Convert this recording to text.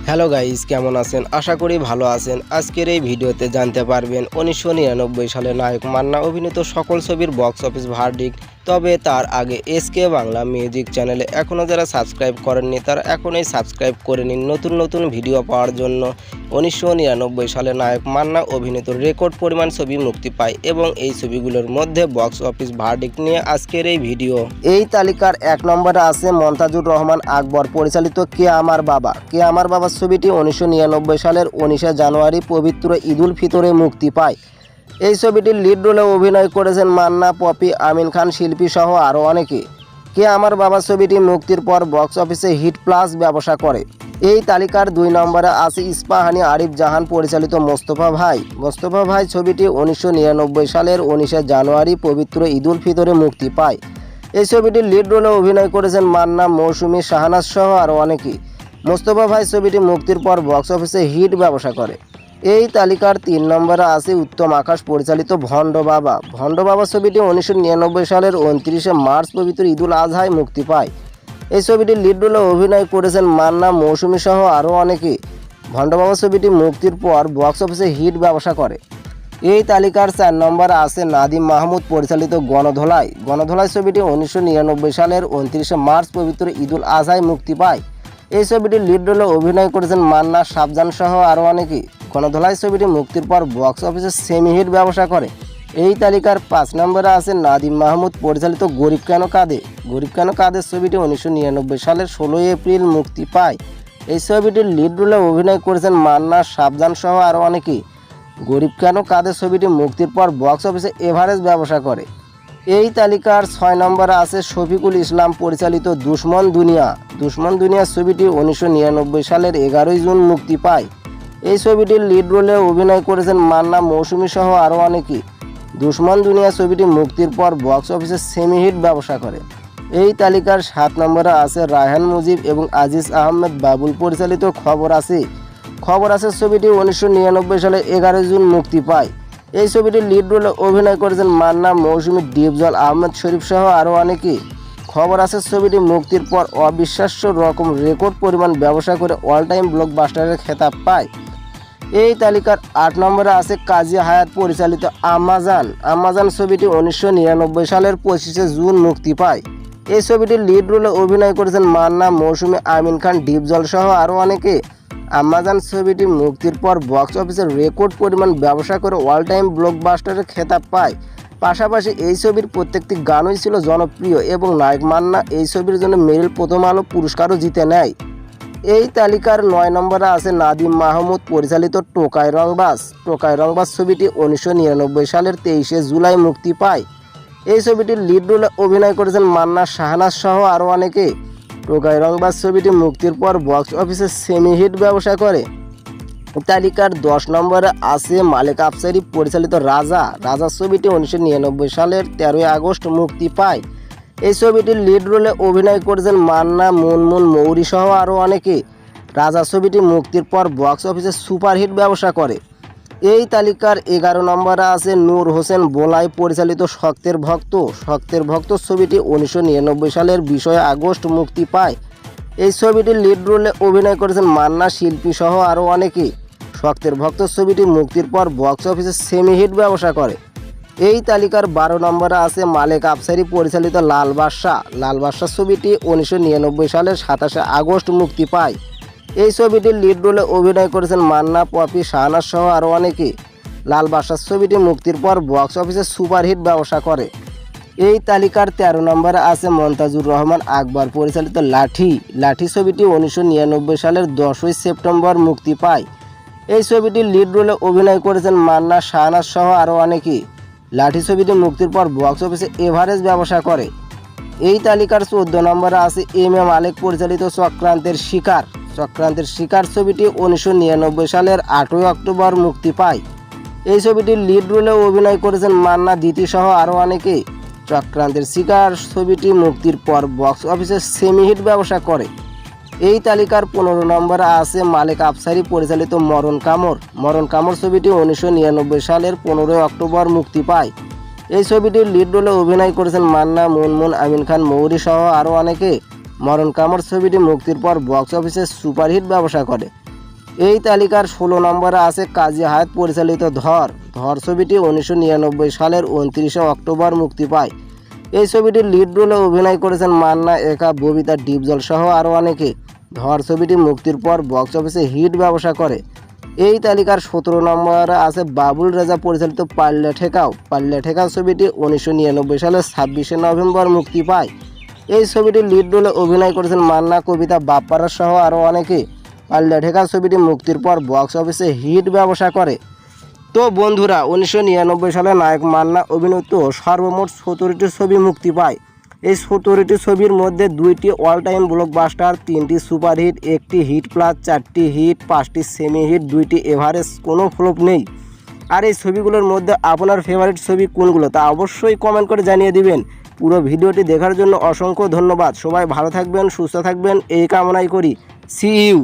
Hello guys, কেমন আছেন? আশা করি ভালো আছেন। আজকের এই ভিডিওতে জানতে পারবেন 1999 সালে নায়ক মান্না অভিনীত সকল ছবির বক্স অফিস ভার্ডিক্ট। তবে তার আগে এসকে বাংলা মিউজিক চ্যানেলে এখনও যারা সাবস্ক্রাইব করেননি তারা এখনই সাবস্ক্রাইব করে নিন নতুন নতুন ভিডিও পাওয়ার জন্য। 1999 সালে নায়ক মান্না অভিনীত রেকর্ড পরিমাণ ছবি মুক্তি পায় এবং এই ছবিগুলোর মধ্যে বক্স অফিস ভার্ডিক্ট নিয়ে আজকের এই ভিডিও। এই তালিকার 1 নম্বরে আছে মন্তাজুর রহমান আকবর পরিচালিত কে আমার বাবা। কে আমার বাবা ছবিটি 1999 সালের 19 জানুয়ারি পবিত্র ঈদুল ফিতরে মুক্তি পায়। এই ছবিটির লিড রোলে অভিনয় করেছেন মান্না, পপি, আমিন খান, শিল্পী সহ আরও অনেকে। কে আমার বাবা ছবিটি মুক্তির পর বক্স অফিসে হিট প্লাস ব্যবসা করে। এই তালিকার 2 নম্বরে আছে ইস্পাহানি আরিফ জাহান পরিচালিত মোস্তফা ভাই। মোস্তফা ভাই ছবিটি 1999 সালের 19 জানুয়ারি পবিত্র ঈদুল ফিতরে মুক্তি পায়। এই ছবিটির লিড রোলে অভিনয় করেছেন মান্না, মৌসুমী, শাহনাজ সহ আরও অনেকে। মোস্তফা ভাই ছবিটি মুক্তির পর বক্স অফিসে হিট ব্যবসা করে। এই তালিকার 3 নম্বরে আছে উত্তম আকাশ পরিচালিত ভণ্ড বাবা। ভণ্ড বাবা ছবিটি 1999 সালের 29 মার্চ পবিত্র ঈদুল আজহায় মুক্তি পায়। এই ছবিটির লিড রোলে অভিনয় করেছেন মান্না, মৌসুমী সহ আরও অনেকে। ভণ্ড বাবা ছবিটি মুক্তির পর বক্স অফিসে হিট ব্যবসা করে। এই তালিকার 4 নম্বরে আছে নাদিম মাহমুদ পরিচালিত গণধোলাই। গণধোলাই ছবিটি 1999 সালের 29 মার্চ পবিত্র ঈদুল আজহায় মুক্তি পায়। এই ছবিটির লিড রোলে অভিনয় করেছেন মান্না, শাবজান সহ আরও অনেকে। গণধোলাই ছবিটি মুক্তির পর বক্স অফিসে সেমি হিট ব্যবসা করে। এই তালিকার 5 নম্বরে আছে নাদিম মাহমুদ পরিচালিত গরিব কেন কাঁদে। গরিব কেন কাঁদে ছবিটি 1999 সালের 16 এপ্রিল মুক্তি পায়। এই ছবিটির লিড রোলে অভিনয় করেছেন মান্না, শাবজান সহ আরও অনেকে। গরিব কেন কাঁদে ছবিটি মুক্তির পর বক্স অফিসে এভারেজ ব্যবসা করে। এই তালিকার 6 নম্বরে আছে শফিকুল ইসলাম পরিচালিত দুশ্মন দুনিয়া। দুশ্মন দুনিয়া ছবিটি 1999 সালের 11 জুন মুক্তি পায়। এই ছবিটির লিড রোলে অভিনয় করেছেন মান্না, মৌসুমী সহ আরও অনেকে। দুশ্মন দুনিয়া ছবিটি মুক্তির পর বক্স অফিসে সেমি হিট ব্যবসা করে। এই তালিকার 7 নম্বরে আছে রায়হান মুজিব এবং আজিজ আহমেদ বাবুল পরিচালিত খবর আছে। খবর আছে ছবিটি 1999 সালে 11 জুন মুক্তি পায়। এই ছবিটির লিড রোলে অভিনয় করেছেন মান্না, মৌসুমী, ডিপজল, আহমেদ শরীফ সহ আরও অনেকে। খবর আছে ছবিটি মুক্তির পর অবিশ্বাস্য রকম রেকর্ড পরিমাণ ব্যবসা করে অল টাইম ব্লকবাস্টারের খেতাব পায়। এই তালিকার 8 নম্বরে আছে কাজী হায়াত পরিচালিত আমাজন। আমাজন ছবিটি 1999 সালের 25 জুন মুক্তি পায়। এই ছবিটির লিড রোলে অভিনয় করেছেন মান্না, মৌসুমী, আমিন খান, ডিপজল সহ আরও অনেকে। আমাজন ছবিটি মুক্তির পর বক্স অফিসে রেকর্ড পরিমাণ ব্যবসা করে অল টাইম ব্লকবাস্টারের খেতাব পায়। পাশাপাশি এই ছবির প্রত্যেকটি গানই ছিল জনপ্রিয় এবং নায়ক মান্না এই ছবির জন্য মেরিল প্রথম আলো পুরস্কারও জিতে নেয়। এই তালিকার 9 নম্বরে আছে নাদিম মাহমুদ পরিচালিত টোকাই রংবাজ। টোকাই রংবাজ ছবিটি 1999 সালের 23 জুলাই মুক্তি পায়। এই ছবিটির লিড রোলে অভিনয় করেছেন মান্না, শাহনাজ সহ আরও অনেকে। টোকাই রংবাজ ছবিটি মুক্তির পর বক্স অফিসে সেমি হিট ব্যবসা করে। তালিকার 10 নম্বরে আছে মালেক আফসারি পরিচালিত রাজা। রাজা ছবিটি 1999 সালের 13 আগস্ট মুক্তি পায়। এই ছবিটির লিড রোলে অভিনয় করেছেন মান্না, মুনমুন, মৌরি সহ আরও অনেকে। রাজা ছবিটি মুক্তির পর বক্স অফিসে সুপারহিট ব্যবসা করে। এই তালিকার 11 নম্বরে আছে নূর হোসেন বোলাই পরিচালিত শক্তের ভক্ত। শক্তের ভক্ত ছবিটি 1999 সালের 20 আগস্ট মুক্তি পায়। এই ছবিটির লিড রোলে অভিনয় করেছেন মান্না, শিল্পী সহ আরও অনেকে। শক্তের ভক্ত ছবিটি মুক্তির পর বক্স অফিসে সেমি হিট ব্যবসা করে। এই তালিকার 12 নম্বরে আছে মালেক আফসারি পরিচালিত লাল বাদশা। লাল বাদশা ছবিটি 1999 সালের 27 আগস্ট মুক্তি পায়। এই ছবিটির লিড রোলে অভিনয় করেছেন মান্না, পপি, শাহনাজ সহ আরও অনেকে। লাল বাদশা ছবিটি মুক্তির পর বক্স অফিসে সুপারহিট ব্যবসা করে। এই তালিকার 13 নম্বরে আছে মন্তাজুর রহমান আকবর পরিচালিত লাঠি। লাঠি ছবিটি 1999 সালের 10 সেপ্টেম্বর মুক্তি পায়। এই ছবিটির লিড রোলে অভিনয় করেছেন মান্না, শাহনাজ সহ আরও অনেকে। লাঠি ছবিটি মুক্তির পর বক্স অফিসে এভারেজ ব্যবসা করে। এই তালিকার 14 নম্বরে আছে মালেক পরিচালিত চক্রান্তের শিকার। চক্রান্তের শিকার ছবিটি 1999 সালের 8 অক্টোবর মুক্তি পায়। এই ছবিটির লিড রোলে অভিনয় করেছেন মান্না, দিতি সহ আরও অনেকে। চক্রান্তের শিকার ছবিটি মুক্তির পর বক্স অফিসে সেমি হিট ব্যবসা করে। এই তালিকার 15 নম্বরে আছে মালেক আফসারি পরিচালিত মরণ কামড়। মরণ কামড় ছবিটি 1999 সালের 15 অক্টোবর মুক্তি পায়। এই ছবিটির লিড রোলে অভিনয় করেছেন মান্না, মুনমুন, আমিন খান, মৌরি সহ আরও অনেকে। মরণ কামড় ছবিটি মুক্তির পর বক্স অফিসে সুপারহিট ব্যবসা করে। এই তালিকার 16 নম্বরে আছে কাজী হায়াৎ পরিচালিত ধর। ধর ছবিটি 1999 সালের 29শে অক্টোবর মুক্তি পায়। এই ছবিটির লিড রোলে অভিনয় করেছেন মান্না, একা, ববিতা, ডিপজল সহ আরও অনেকে। ধর ছবিটি মুক্তির পর বক্স অফিসে হিট ব্যবসা করে। এই তালিকার 17 নম্বরে আছে বাবুল রাজা পরিচালিত পাল্লা ঠেকাও। পাল্লা ঠেকাও ছবিটি 1999 সালের 26শে নভেম্বর মুক্তি পায়। এই ছবিটির লিড রোলে অভিনয় করেছেন মান্না, কবিতা, বাপ্পারাজ সহ আরও অনেকে। পাল্লা ঠেকাও ছবিটি মুক্তির পর বক্স অফিসে হিট ব্যবসা করে। তো বন্ধুরা, 1999 সালে নায়ক মান্না অভিনীত সর্বমোট 17টি ছবি মুক্তি পায়। এই 17টি ছবির মধ্যে 2টি অল টাইম ব্লকবাস্টার, 3টি সুপারহিট, 1টি হিট প্লাস, 4টি হিট, 5টি সেমি হিট, 2টি এভারেজ, কোনো ফ্লপ নেই। আর এই ছবিগুলোর মধ্যে আপনার ফেভারিট ছবি কোনগুলো তা অবশ্যই কমেন্ট করে জানিয়ে দিবেন। পুরো ভিডিওটি দেখার জন্য অসংখ্য ধন্যবাদ। সবাই ভালো থাকবেন, সুস্থ থাকবেন এই কামনাই করি। See you.